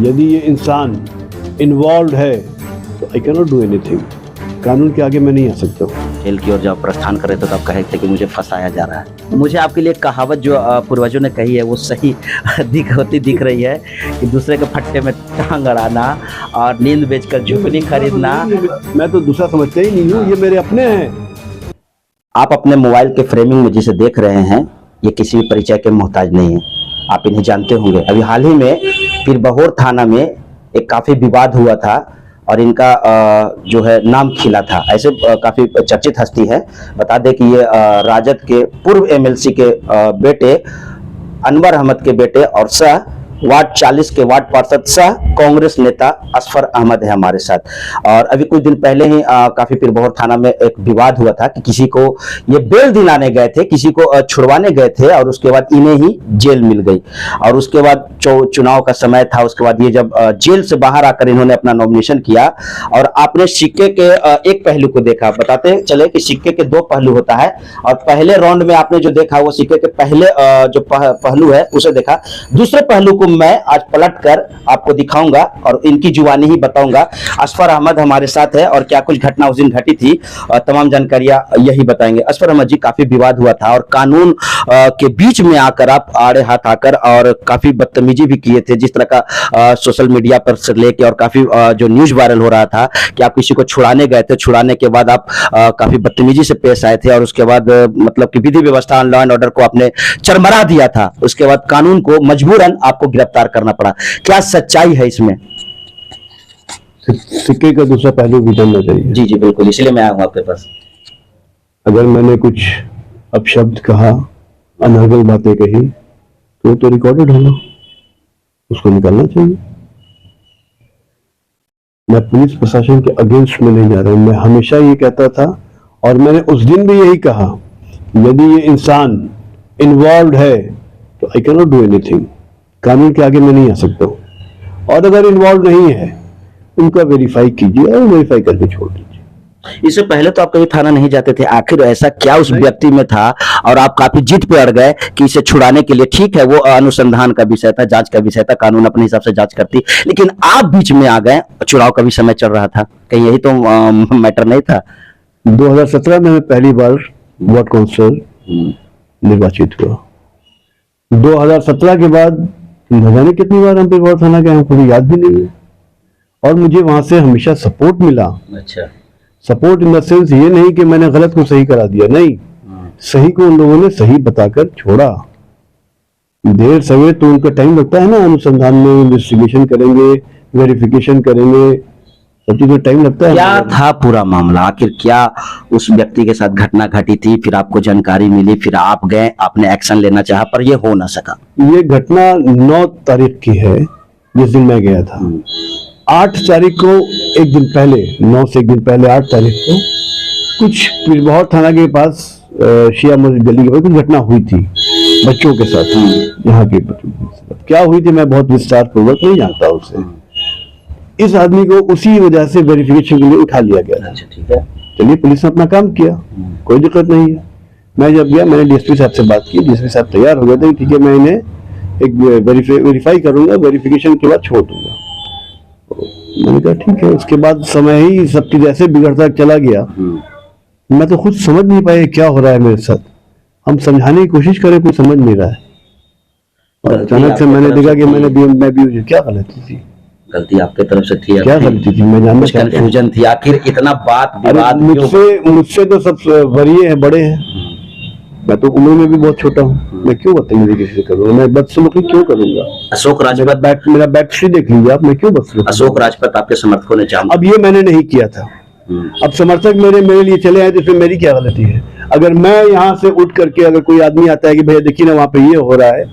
यदि ये इंसान इन्वॉल्व है तो I can not do anything. कानून के आगे मैं नहीं आ सकता हूँ। जेल की ओर जब प्रस्थान कर रहे थे तो आप कहे थे कि मुझे फंसाया जा रहा है। मुझे आपके लिए कहावत जो पूर्वजों ने कही है वो सही दिख रही है कि दूसरे के फट्टे में टांग अड़ाना और नींद बेचकर झुपड़ी खरीदना। मैं तो दूसरा समझता ही नहीं हूँ, ये मेरे अपने हैं। आप अपने मोबाइल के फ्रेमिंग में जिसे देख रहे हैं ये किसी भी परिचय के मोहताज नहीं है, आप इन्हें जानते होंगे। अभी हाल ही में पीरबहोर थाना में एक काफी विवाद हुआ था और इनका जो है नाम खिला था। ऐसे काफी चर्चित हस्ती है। बता दें कि ये राजद के पूर्व एमएलसी के बेटे अनवर अहमद के बेटे और सह वार्ड 40 के वार्ड पार्षद सह कांग्रेस नेता असफर अहमद है हमारे साथ। और अभी कुछ दिन पहले ही काफी पीरबहोर थाना में एक विवाद हुआ था कि किसी को ये बेल दिलाने गए थे, किसी को छुड़वाने गए थे और उसके बाद इन्हें ही जेल मिल गई। और उसके बाद चुनाव का समय था, उसके बाद ये जब जेल से बाहर आकर इन्होंने अपना नॉमिनेशन किया और आपने सिक्के के एक पहलू को देखा। बताते चले कि सिक्के के दो पहलू होता है और पहले राउंड में आपने जो देखा वो सिक्के के पहले जो पहलू है उसे देखा। दूसरे पहलू को मैं आज पलट कर आपको दिखाऊंगा और इनकी जुबानी ही बताऊंगा। असफर अहमद हमारे साथ है और क्या कुछ घटना उस दिन घटी थी तमाम जानकारियां यही बताएंगे। असफर अहमद जी, काफी विवाद हुआ था और कानून के बीच में आकर आप आड़े हाथ आकर और काफी बदतमीजी भी किए थे, जिस तरह का सोशल मीडिया पर से लेके और काफी जो न्यूज वायरल हो रहा था कि आप किसी को छुड़ाने गए थे, छुड़ाने के बाद आप काफी बदतमीजी से पेश आए थे और उसके बाद मतलब कि विधि व्यवस्था लॉ एंड ऑर्डर को आपने चरमरा दिया था। उसके बाद कानून को मजबूरन आपको गिरफ्तार करना पड़ा। क्या सच्चाई है इसमें? सिक्के का दूसरा पहलू भी जानना चाहिए। जी जी बिल्कुल, इसलिए मैं आया हूं आपके पास। अगर मैंने कुछ अपशब्द कहा, अनर्गल बातें कही तो रिकॉर्डेड होगा, उसको निकालना चाहिए। मैं पुलिस प्रशासन के अगेंस्ट में नहीं जा रहा हूं। मैं हमेशा ये कहता था और मैंने उस दिन भी यही कहा, यदि ये इंसान इन्वॉल्व है तो I can not do anything. कानून के आगे मैं नहीं आ सकता हूँ। और अगर इन्वॉल्व नहीं है उनका वेरीफाई कीजिए और वेरीफाई करके छोड़ दीजिए। इससे पहले तो आप कभी थाना नहीं जाते थे, आखिर ऐसा क्या उस व्यक्ति में था और आप काफी जिद पे अड़ गए कि इसे छुड़ाने के लिए? ठीक है, वो अनुसंधान का विषय था, जांच का विषय था, कानून अपने हिसाब से जांच करती, लेकिन आप बीच में आ गए। चुनाव का भी समय चल रहा था, कहीं यही तो मैटर नहीं था? 2017 में मैं पहली बार वार्ड काउंसिलर निर्वाचित हुआ। 2017 के बाद न जाने कितनी बार हम पीरबहोर थाना गए, हमको भी याद भी नहीं है। और मुझे वहां से हमेशा सपोर्ट मिला। अच्छा, सपोर्ट इन द सेंस ये नहीं कि मैंने गलत को सही करा दिया, नहीं, सही को उन लोगों ने सही बताकर छोड़ा। देर सवेर तो उनका टाइम लगता है ना, अनुसंधान में इन्वेस्टिगेशन करेंगे, वेरिफिकेशन करेंगे, सब चीज में टाइम लगता है। क्या था पूरा मामला? आखिर क्या उस व्यक्ति के साथ घटना घटी थी? फिर आपको जानकारी मिली, फिर आप गए, आपने एक्शन लेना चाहा पर यह हो ना सका। ये घटना 9 तारीख की है, जिस दिन मैं गया था। 8 तारीख को एक दिन पहले, 9 से एक दिन पहले 8 तारीख को कुछ पीरबहोर थाना के पास शिया मस्जिद गली के पास कुछ घटना हुई थी बच्चों के साथ। यहाँ के बच्चों के साथ क्या हुई थी मैं बहुत विस्तार पूर्वक नहीं जानता उससे। इस आदमी को उसी वजह से वेरिफिकेशन के लिए उठा लिया गया था। अच्छा ठीक है, चलिए, पुलिस ने अपना काम किया, कोई दिक्कत नहीं है। मैं जब गया मैंने डीएसपी साहब से बात की, डीएसपी साहब तैयार हो गए थे, ठीक है मैं इन्हें एक वेरीफाई करूंगा, वेरिफिकेशन के बाद छोड़ दूंगा। मैंने कहा ठीक है। उसके बाद समय ही सब चीज ऐसे बिगड़ता चला गया, मैं तो खुद समझ नहीं पाया क्या हो रहा है मेरे साथ। हम समझाने की कोशिश करें, कोई समझ नहीं रहा है। और अचानक से मैंने देखा कि मैं भी क्या गलती थी? गलती आपके तरफ से थी? क्या गलती थी मैं जानना चाहता हूं। कंफ्यूजन थी, आखिर इतना बात विवाद मुझसे तो सब वरीय हैं, बड़े हैं। मैं तो उम्र में भी बहुत छोटा हूँ, मैं क्यों बदतमीजी किसी से करूंगा? मैं बदसलूकी क्यों करूंगा? अशोक राजपत, मेरा बैक हिस्ट्री देख लीजिए आप, मैं क्यों बदसलूकी? अशोक राजपत आपके समर्थकों ने चाहा। अब ये मैंने नहीं किया था। अब समर्थक मेरे लिए चले आए तो इसमें मेरी क्या गलती है? अगर मैं यहाँ से उठ करके अगर कोई आदमी आता है कि भैया देखिए ना वहाँ पे ये हो रहा है,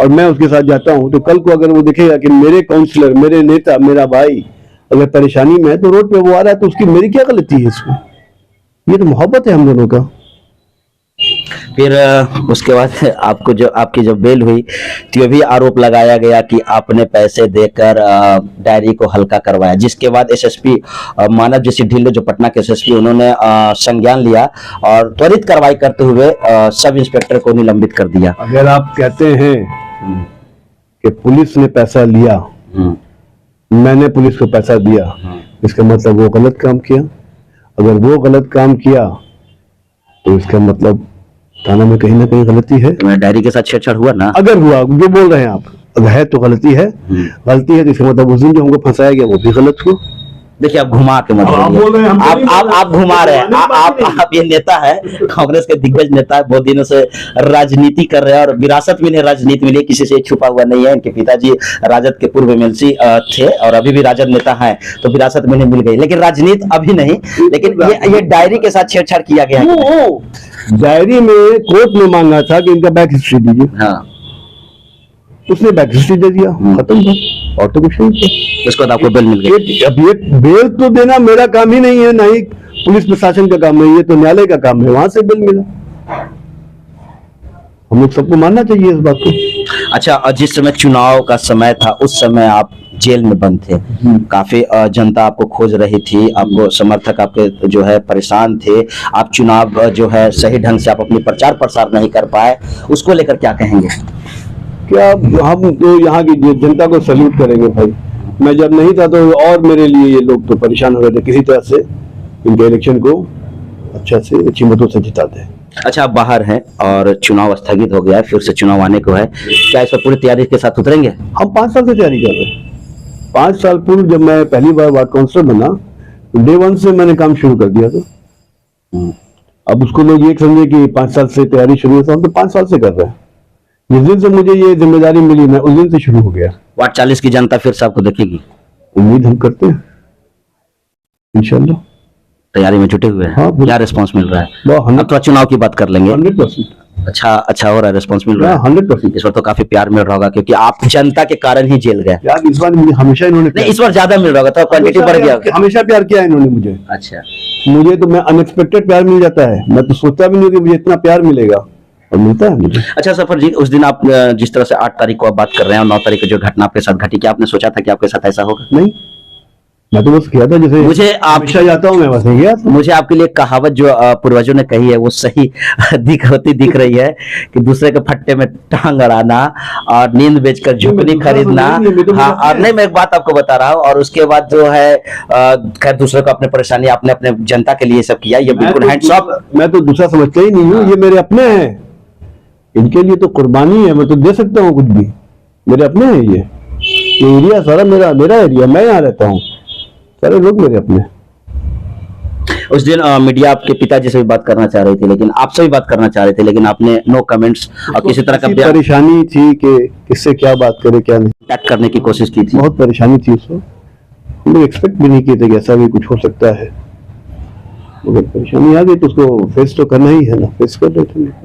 और मैं उसके साथ जाता हूँ, तो कल को अगर वो देखेगा कि मेरे काउंसलर, मेरे नेता, मेरा भाई अगर परेशानी में है तो रोड पे वो आ रहा है, तो उसकी मेरी क्या गलती है इसमें? ये तो मोहब्बत है हम दोनों का। फिर उसके बाद आपको जो आपकी जब बेल हुई तो ये भी आरोप लगाया गया कि आपने पैसे देकर डायरी को हल्का करवाया, जिसके बाद एसएसपी मानव जी ढिल्लो जो पटना के एसएसपी उन्होंने संज्ञान लिया और त्वरित कार्रवाई करते हुए सब इंस्पेक्टर को निलंबित कर दिया। अगर आप कहते हैं कि पुलिस ने पैसा लिया मैंने पुलिस को पैसा दिया, इसका मतलब वो गलत काम किया। अगर वो गलत काम किया तो इसका मतलब थाना में कहीं ना कहीं गलती है। तो डायरी के साथ छेड़छाड़ हुआ ना? अगर हुआ, जो बोल रहे हैं आप, अगर है तो गलती है। गलती है तो इसका मतलब उस दिन जो हमको फंसाया गया वो भी गलत हुआ। देखिए, आप घुमा के मत आप बोलिए। बोल रहे हैं, हम तो नहीं बोल रहे। आप घुमा रहे हैं। आप ये नेता है, कांग्रेस के दिग्गज नेता है, बहुत दिनों से राजनीति कर रहे हैं और विरासत में राजनीति मिली, किसी से छुपा हुआ नहीं है। इनके पिताजी राजद के पूर्व एमएलसी थे और अभी भी राजद नेता हैं, तो विरासत में मिल गई, लेकिन राजनीति अभी नहीं। लेकिन ये डायरी के साथ छेड़छाड़ किया गया है। डायरी में कोर्ट ने मांगा था कि इनका बैक हिस्ट्री दीजिए, हाँ, उसने बैक हिस्ट्री दे दिया, खत्म था, और तो कुछ नहीं था। उसके बाद आपको बेल मिल गई। अब ये बेल तो देना मेरा काम ही नहीं है, ना ही पुलिस प्रशासन का काम है, ये तो न्यायालय का काम है, वहां से बेल मिला। हम लोग सबको मानना चाहिए इस बात को। अच्छा, और जिस समय चुनाव का समय था उस समय आप जेल में बंद थे, काफी जनता आपको खोज रही थी, आपको समर्थक आपके जो है परेशान थे, आप चुनाव जो है सही ढंग से आप अपनी प्रचार प्रसार नहीं कर पाए, उसको लेकर क्या कहेंगे? क्या हम तो यहाँ की जनता को सल्यूट करेंगे भाई। मैं जब नहीं था तो और मेरे लिए ये लोग तो परेशान हो रहे थे, किसी तरह से इनके इलेक्शन को अच्छा से अच्छी मतों से जिताते हैं। अच्छा, आप बाहर हैं और चुनाव स्थगित हो गया है, फिर से चुनाव आने को है, क्या इस पर पूरी तैयारी के साथ उतरेंगे? हम 5 साल से तैयारी कर रहे हैं। 5 साल पूर्व जब मैं पहली बार वार्ड काउंसिलर बना, डे 1 से मैंने काम शुरू कर दिया था। अब उसको लोग ये समझे कि 5 साल से तैयारी शुरू है, हम तो 5 साल से कर रहे हैं। जिस दिन से मुझे ये जिम्मेदारी मिली, मैं उस दिन से शुरू हो गया। वार्ड 40 की जनता फिर से आपको देखेगी? उम्मीद हम करते हैं, इंशाल्लाह। तैयारी में जुटे हुए हैं? हाँ, क्या रिस्पांस मिल रहा है? बहुत अब तो चुनाव की बात कर लेंगे। 100%। अच्छा हो रहा है, रिस्पांस मिल रहा है? 100%। इस बार तो काफी प्यार मिल रहा होगा, क्योंकि आप जनता के कारण ही जेल गए। यार इस बार मुझे हमेशा इन्होंने नहीं, इस बार ज्यादा मिल रहा होगा, तो क्वांटिटी बढ़ गया होगा। हमेशा प्यार किया है इन्होंने मुझे। अच्छा, मुझे तो मैं अनएक्सपेक्टेड प्यार मिल जाता है, मैं तो सोचता भी नहीं कि मुझे इतना प्यार मिलेगा, और मिलता है मुझे। अच्छा सफर जी, उस दिन आप जिस तरह से 8 तारीख को आप बात कर रहे हैं और 9 तारीख को जो घटना आपके साथ घटी, क्या आपने सोचा था कि आपके साथ ऐसा होगा? नहीं, मैं तो बस किया था, जैसे मुझे आप हमेशा जाता हूँ मैं, बस नहीं गया था। मुझे आपके लिए कहावत जो पूर्वजों ने कही है वो सही दिख रही है कि दूसरे के फट्टे में टांग अड़ाना और नींद बेचकर झुकनी खरीदना। हाँ, और नहीं, मैं एक बात आपको बता रहा हूँ, और उसके बाद जो है खैर दूसरे को अपने परेशानी, आपने अपने जनता के लिए सब किया, ये बिल्कुल हैंड्स ऑफ। मैं तो दूसरा समझता ही नहीं हूँ, ये मेरे अपने हैं, इनके लिए तो कुर्बानी है, मैं तो दे सकता हूँ कुछ भी, मेरे अपने हैं। ये एरिया सारा मेरा एरिया, मैं यहाँ रहता हूँ, सारे लोग मेरे अपने। उस दिन मीडिया आपके पिताजी से भी बात करना चाह रही थी, लेकिन आपसे भी बात करना चाह रहे थे, लेकिन आपने नो कमेंट्स और किसी तरह का परेशानी थी कि किससे क्या बात करे क्या नहीं, अटैक करने की कोशिश की थी। बहुत परेशानी थी उसको, हम लोग एक्सपेक्ट भी नहीं किए थे कि ऐसा भी कुछ हो सकता है, मगर परेशानी आ गई तो उसको फेस तो करना ही है ना, फेस कर रहे थे।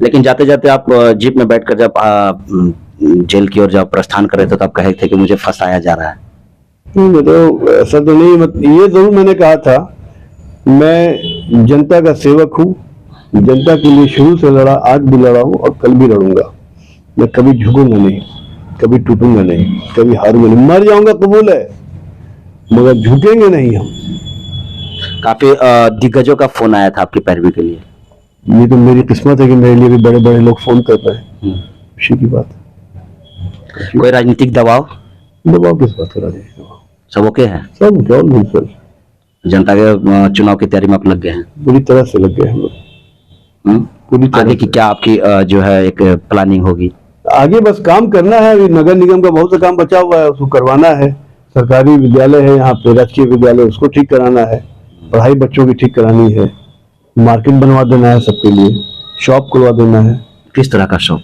लेकिन जाते जाते आप जीप में बैठकर जब जेल की ओर जब प्रस्थान कर रहे थे तो आप कहे थे कि मुझे फंसाया जा रहा है। मैं तो ऐसा तो नहीं, ये जरूर मैंने कहा था, मैं जनता का सेवक हूँ, जनता के लिए शुरू से लड़ा, आज भी लड़ा हूँ और कल भी लड़ूंगा। मैं कभी झुकूंगा नहीं, कभी टूटूंगा नहीं, कभी हारूंगा नहीं, मर जाऊंगा कबूल है, मगर झुकेंगे नहीं हम। काफी दिग्गजों का फोन आया था आपकी पैरवी के लिए। ये तो मेरी किस्मत है कि मेरे लिए भी बड़े बड़े लोग फोन कर रहे हैं, खुशी की बात है। कोई राजनीतिक दबाव किस बात का राजनीतिक? सब ओके है? सब क्या सर, जनता के चुनाव की तैयारी में आप लग गए हैं? पूरी तरह से लग गए हम लोग, पूरी तरह आगे की क्या आपकी जो है एक प्लानिंग होगी? आगे बस काम करना है, अभी नगर निगम का बहुत सा काम बचा हुआ है, उसको करवाना है। सरकारी विद्यालय है यहाँ पे, राजकीय विद्यालय, उसको ठीक कराना है, पढ़ाई बच्चों की ठीक करानी है, मार्केट बनवा देना है सबके लिए, शॉप खुलवा देना है। किस तरह का शॉप?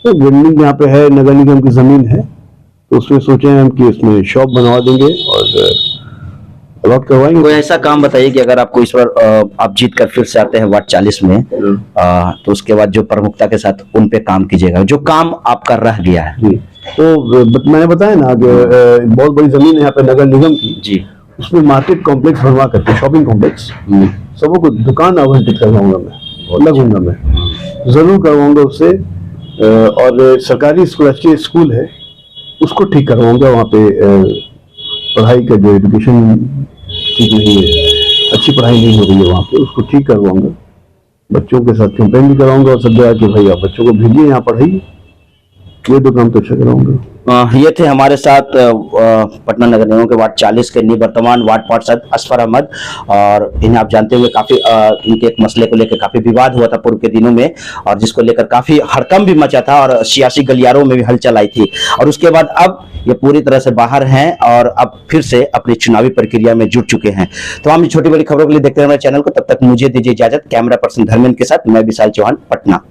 तो बिल्डिंग यहाँ पे है, नगर निगम की जमीन है, तो उसमें सोचे हैं हम कि उसमें शॉप बनवा देंगे और अलॉट करवाएंगे। कोई ऐसा काम बताइए कि अगर आपको इस बार आप जीत कर फिर से आते हैं वार्ड 40 में, तो उसके बाद जो प्रमुखता के साथ उन पे काम कीजिएगा, जो काम आपका रह गया है। जी, तो मैंने बताया ना कि बहुत बड़ी जमीन है यहाँ पे नगर निगम की जी, उसमें मार्केट कॉम्प्लेक्स बनवा करके, शॉपिंग कॉम्प्लेक्स, सबको दुकान आवंटित करवाऊंगा मैं, लगूंगा मैं, जरूर करवाऊंगा उससे। और सरकारी स्कूल, अच्छे स्कूल है, उसको ठीक करवाऊंगा। वहाँ पे पढ़ाई का जो एजुकेशन ठीक नहीं है, अच्छी पढ़ाई नहीं हो रही है वहाँ पे, उसको ठीक करवाऊंगा। बच्चों के साथ कैंपेन भी कराऊंगा और सब जगह कि भाई आप बच्चों को भेजिए यहाँ पढ़ाइए, ये दो काम तो अच्छा कराऊंगा। ये थे हमारे साथ पटना नगर निगम के वार्ड 40 के निवर्तमान वार्ड पार्षद असफर अहमद। और इन्हें आप जानते हुए काफी इनके एक मसले को लेकर काफी विवाद हुआ था पूर्व के दिनों में, और जिसको लेकर काफी हड़कंप भी मचा था और सियासी गलियारों में भी हलचल आई थी। और उसके बाद अब ये पूरी तरह से बाहर हैं और अब फिर से अपनी चुनावी प्रक्रिया में जुट चुके हैं। तो हम छोटी बड़ी खबरों के लिए देखते हैं हमारे चैनल को। तब तक मुझे दीजिए इजाजत। कैमरा पर्सन धर्मेंद्र के साथ मैं विशाल चौहान, पटना।